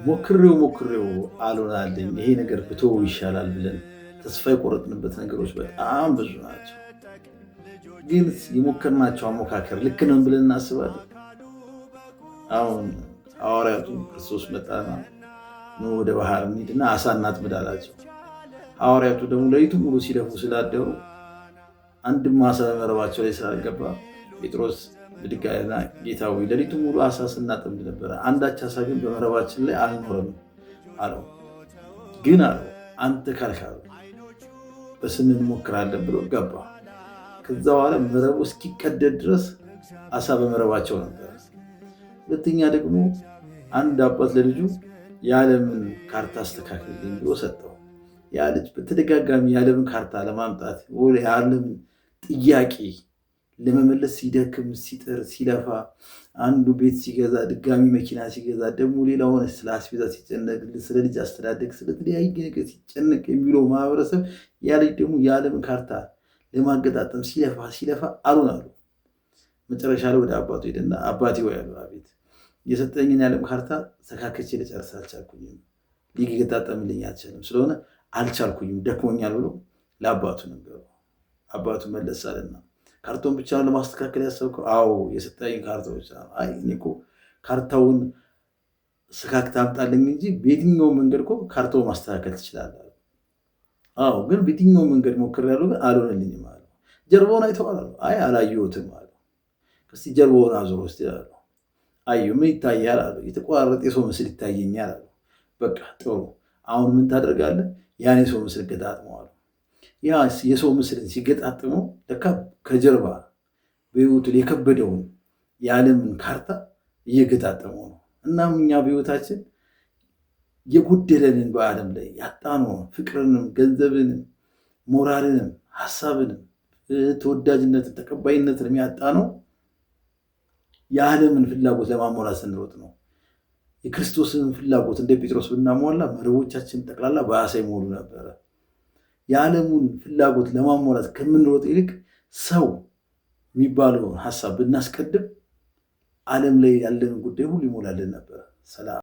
ሞክሬው አልሆናልኝ ይሄ ነገር ብተወው ይሻላል ብለን ተስፋ የቆረጥንበት ነገሮች በጣም ብዙ ናቸው። ግን የሞከርናቸው አሞካከር ልክ ነን ብለን እናስባለን። አሁን ሐዋርያቱ ክርስቶስ መጣና ወደ ባህር እንሂድና አሳ እናጥምድ አላቸው። ሐዋርያቱ ደግሞ ሌሊቱን ሙሉ ሲለፉ ስላደሩ አንድም አሳ በመረባቸው ላይ ስላልገባ ጴጥሮስ ብድግ አለና ጌታ ሆይ ሌሊቱን ሙሉ አሳ ስናጠምድ ነበረ፣ አንዳች አሳ ግን በመረባችን ላይ አልኖረም አለው። ግን አለው አንተ ካልክ በስምህ እንሞክራለን ብሎ ገባ። ከዛ በኋላ መረቡ እስኪቀደድ ድረስ አሳ በመረባቸው ነበር። ሁለተኛ ደግሞ አንድ አባት ለልጁ የዓለምን ካርታ አስተካክልልኝ ብሎ ሰጠው። ያ ልጅ በተደጋጋሚ የዓለምን ካርታ ለማምጣት የዓለምን ጥያቄ ለመመለስ ሲደክም ሲጥር ሲለፋ፣ አንዱ ቤት ሲገዛ ድጋሚ መኪና ሲገዛ ደግሞ ሌላ ሆነ ስለ አስቤዛ ሲጨነቅ፣ ስለ ልጅ አስተዳደግ፣ ስለተለያየ ነገር ሲጨነቅ የሚለው ማህበረሰብ ያ ልጅ ደግሞ የዓለምን ካርታ ለማገጣጠም ሲለፋ አሉን አሉ። መጨረሻ ላይ ወደ አባቱ ሄደና አባቴ ወይ አሉ፣ አቤት። የሰጠኝን የዓለም ካርታ ሰካከቼ ልጨርስ አልቻልኩኝም፣ ሊገጣጠምልኝ አልቻለም፣ ስለሆነ አልቻልኩኝም ደክሞኛል ብሎ ለአባቱ ነገሩ። አባቱ መለስ አለና ካርታውን ብቻ ነው ለማስተካከል ያሰብከው? አዎ የሰጠኝ ካርታው ብቻ ነው። አይ እኔ እኮ ካርታውን ሰካክተህ አምጣልኝ እንጂ በየትኛው መንገድ እኮ ካርታውን ማስተካከል ትችላለህ። አዎ ግን በየትኛው መንገድ ሞክሬያለሁ ግን አልሆነልኝም አለ። ጀርባውን አይተዋል? አይ አላየሁትም አለ። እስኪ ጀርባውን አዙሮ ውስጥ ይላሉ። አየሁ። ምን ይታያል አለ። የተቆራረጠ የሰው ምስል ይታየኛል አለ። በቃ ጥሩ፣ አሁን ምን ታደርጋለህ? ያን የሰው ምስል ገጣጥመዋል። ያ የሰው ምስልን ሲገጣጥመው ለካ ከጀርባ በህይወቱ የከበደውን የዓለምን ካርታ እየገጣጠመው ነው። እናም እኛ በህይወታችን የጎደለንን በዓለም ላይ ያጣነውን ፍቅርንም፣ ገንዘብንም፣ ሞራልንም፣ ሀሳብንም፣ ተወዳጅነትን፣ ተቀባይነትን ያጣነው የዓለምን ፍላጎት ለማሟላት ስንሮጥ ነው። የክርስቶስን ፍላጎት እንደ ጴጥሮስ ብናሟላ መረቦቻችን ጠቅላላ በአሳ ይሞሉ ነበረ። የዓለሙን ፍላጎት ለማሟላት ከምንሮጥ ይልቅ ሰው የሚባለውን ሀሳብ ብናስቀድም ዓለም ላይ ያለን ጉዳይ ሁሉ ይሞላልን ነበረ። ሰላም